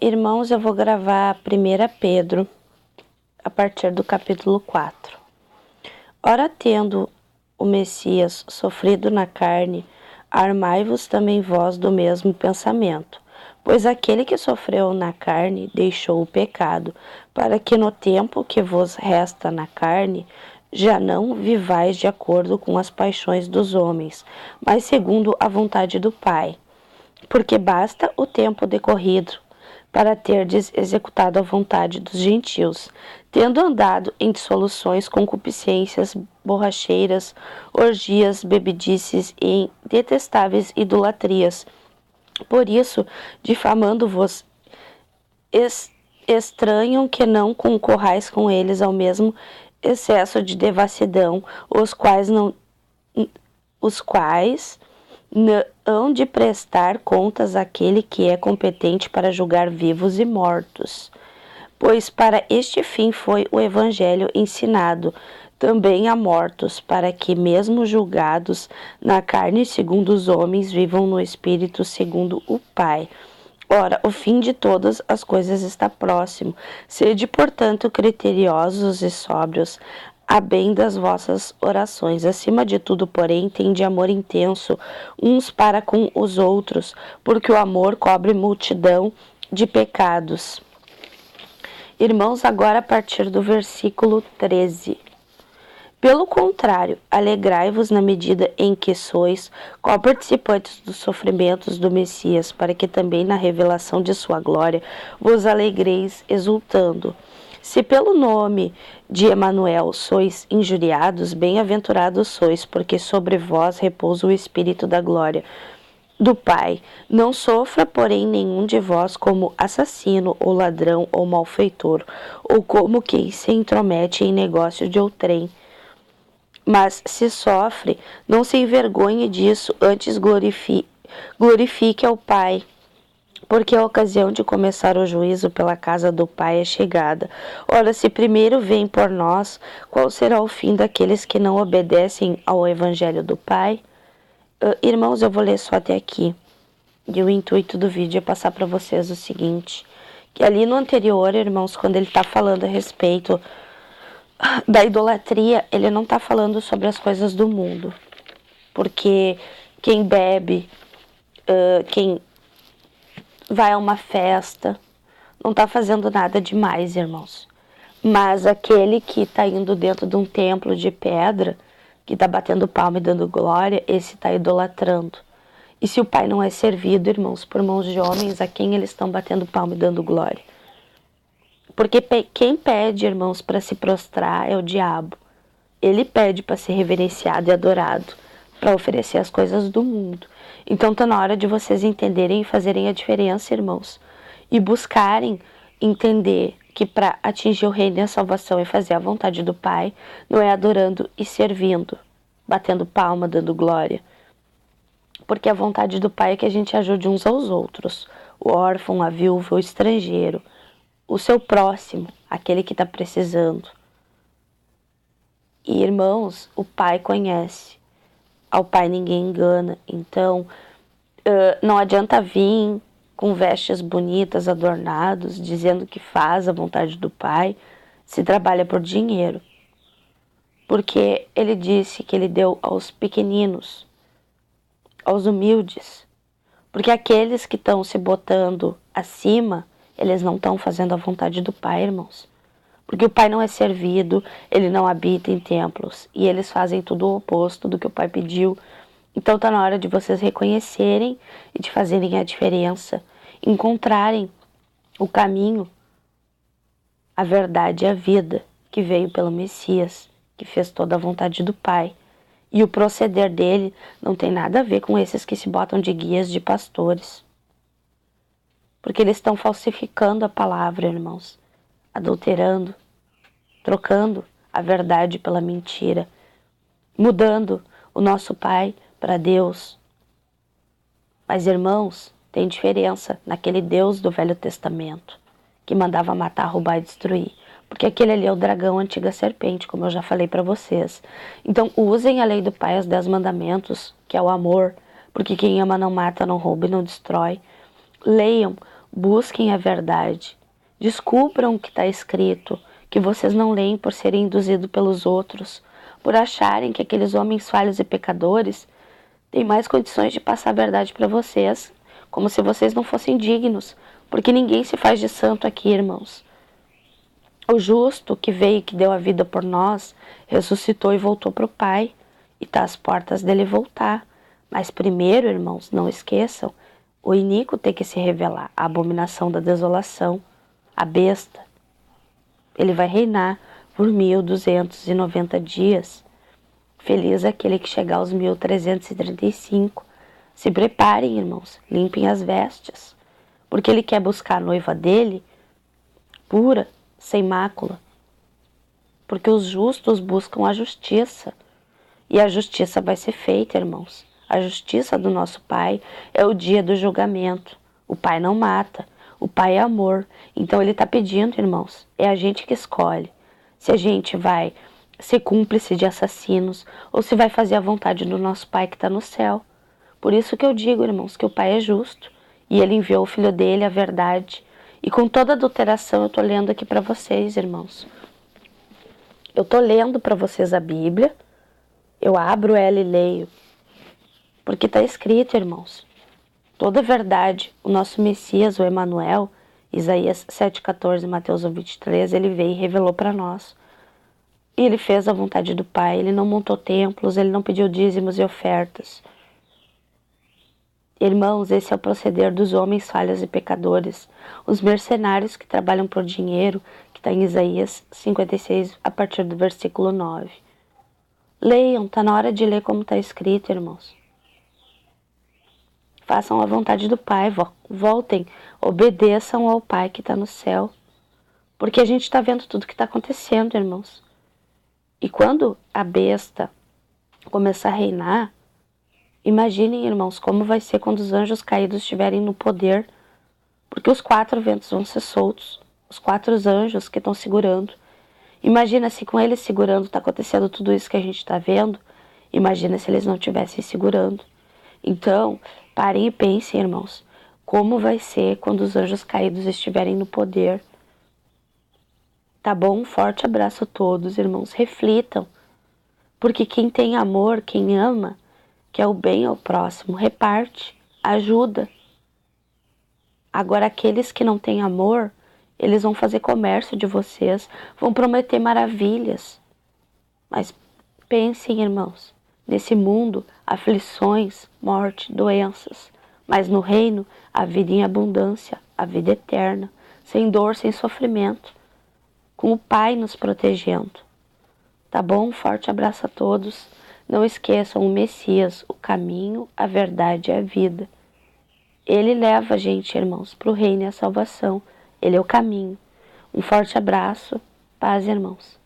Irmãos, eu vou gravar 1 Pedro, a partir do capítulo 4. Ora, tendo o Messias sofrido na carne, armai-vos também vós do mesmo pensamento. Pois aquele que sofreu na carne deixou o pecado, para que no tempo que vos resta na carne, já não vivais de acordo com as paixões dos homens, mas segundo a vontade do Pai. Porque basta o tempo decorrido para terdes executado a vontade dos gentios, tendo andado em dissoluções, concupiscências, borracheiras, orgias, bebedices e em detestáveis idolatrias. Por isso, difamando-vos, estranham que não concorrais com eles ao mesmo excesso de devassidão, os quais hão de prestar contas àquele que é competente para julgar vivos e mortos. Pois para este fim foi o Evangelho ensinado também a mortos, para que, mesmo julgados na carne segundo os homens, vivam no Espírito segundo o Pai. Ora, o fim de todas as coisas está próximo. Sede, portanto, criteriosos e sóbrios, a bem das vossas orações. Acima de tudo, porém, tende amor intenso uns para com os outros, porque o amor cobre multidão de pecados. Irmãos, agora a partir do versículo 13. Pelo contrário, alegrai-vos na medida em que sois co-participantes dos sofrimentos do Messias, para que também na revelação de sua glória vos alegreis exultando. Se pelo nome de Emanuel sois injuriados, bem-aventurados sois, porque sobre vós repousa o Espírito da glória do Pai. Não sofra, porém, nenhum de vós como assassino, ou ladrão, ou malfeitor, ou como quem se intromete em negócio de outrem. Mas se sofre, não se envergonhe disso, antes glorifique ao Pai, porque a ocasião de começar o juízo pela casa do Pai é chegada. Ora, se primeiro vem por nós, qual será o fim daqueles que não obedecem ao Evangelho do Pai? Irmãos, eu vou ler só até aqui. E o intuito do vídeo é passar para vocês o seguinte, que ali no anterior, irmãos, quando ele está falando a respeito da idolatria, ele não está falando sobre as coisas do mundo. Porque quem bebe, quem vai a uma festa, não está fazendo nada demais, irmãos. Mas aquele que está indo dentro de um templo de pedra, que está batendo palma e dando glória, esse está idolatrando. E se o Pai não é servido, irmãos, por mãos de homens, a quem eles estão batendo palma e dando glória? Porque quem pede, irmãos, para se prostrar é o diabo. Ele pede para ser reverenciado e adorado, para oferecer as coisas do mundo. Então está na hora de vocês entenderem e fazerem a diferença, irmãos. E buscarem entender que para atingir o reino e a salvação e fazer a vontade do Pai, não é adorando e servindo, batendo palma, dando glória. Porque a vontade do Pai é que a gente ajude uns aos outros. O órfão, a viúva, o estrangeiro, o seu próximo, aquele que está precisando. E, irmãos, o Pai conhece. Ao Pai ninguém engana. Então, não adianta vir com vestes bonitas, adornados, dizendo que faz a vontade do Pai, se trabalha por dinheiro. Porque ele disse que ele deu aos pequeninos, aos humildes. Porque aqueles que estão se botando acima, eles não estão fazendo a vontade do Pai, irmãos. Porque o Pai não é servido, ele não habita em templos. E eles fazem tudo o oposto do que o Pai pediu. Então está na hora de vocês reconhecerem e de fazerem a diferença. Encontrarem o caminho, a verdade e a vida que veio pelo Messias, que fez toda a vontade do Pai. E o proceder dele não tem nada a ver com esses que se botam de guias, de pastores. Porque eles estão falsificando a palavra, irmãos. Adulterando, trocando a verdade pela mentira. Mudando o nosso Pai para Deus. Mas, irmãos, tem diferença naquele Deus do Velho Testamento, que mandava matar, roubar e destruir. Porque aquele ali é o dragão, a antiga serpente, como eu já falei para vocês. Então, usem a lei do Pai, os 10 mandamentos, que é o amor, porque quem ama não mata, não rouba e não destrói. Leiam Busquem a verdade. Descubram o que está escrito, que vocês não leem por serem induzidos pelos outros, por acharem que aqueles homens falhos e pecadores têm mais condições de passar a verdade para vocês, como se vocês não fossem dignos, porque ninguém se faz de santo aqui, irmãos. O justo que veio e que deu a vida por nós, ressuscitou e voltou para o Pai, e está às portas dele voltar. Mas primeiro, irmãos, não esqueçam, o iníquo tem que se revelar, a abominação da desolação, a besta. Ele vai reinar por 1290 dias. Feliz aquele que chegar aos 1335. Se preparem, irmãos, limpem as vestes, porque ele quer buscar a noiva dele pura, sem mácula. Porque os justos buscam a justiça, e a justiça vai ser feita, irmãos. A justiça do nosso Pai é o dia do julgamento. O Pai não mata, o Pai é amor. Então ele está pedindo, irmãos, é a gente que escolhe se a gente vai ser cúmplice de assassinos ou se vai fazer a vontade do nosso Pai que está no céu. Por isso que eu digo, irmãos, que o Pai é justo e ele enviou o Filho dele, a verdade. E com toda adulteração eu estou lendo aqui para vocês, irmãos. Eu estou lendo para vocês a Bíblia, eu abro ela e leio. Porque está escrito, irmãos, toda verdade, o nosso Messias, o Emanuel, Isaías 7,14, Mateus 23, ele veio e revelou para nós. E ele fez a vontade do Pai, ele não montou templos, ele não pediu dízimos e ofertas. Irmãos, esse é o proceder dos homens falhos e pecadores, os mercenários que trabalham por dinheiro, que está em Isaías 56, a partir do versículo 9. Leiam, está na hora de ler como está escrito, irmãos. Façam a vontade do Pai, voltem, obedeçam ao Pai que está no céu. Porque a gente está vendo tudo que está acontecendo, irmãos. E quando a besta começar a reinar, imaginem, irmãos, como vai ser quando os anjos caídos estiverem no poder. Porque os 4 ventos vão ser soltos, os 4 anjos que estão segurando. Imagina se com eles segurando está acontecendo tudo isso que a gente está vendo. Imagina se eles não estivessem segurando. Então, parem e pensem, irmãos, como vai ser quando os anjos caídos estiverem no poder. Tá bom? Um forte abraço a todos, irmãos. Reflitam, porque quem tem amor, quem ama, quer o bem ao próximo, reparte, ajuda. Agora, aqueles que não têm amor, eles vão fazer comércio de vocês, vão prometer maravilhas. Mas pensem, irmãos, nesse mundo, aflições, morte, doenças. Mas no reino, a vida em abundância, a vida eterna, sem dor, sem sofrimento, com o Pai nos protegendo. Tá bom? Um forte abraço a todos. Não esqueçam o Messias, o caminho, a verdade e a vida. Ele leva a gente, irmãos, para o reino e a salvação. Ele é o caminho. Um forte abraço. Paz, irmãos.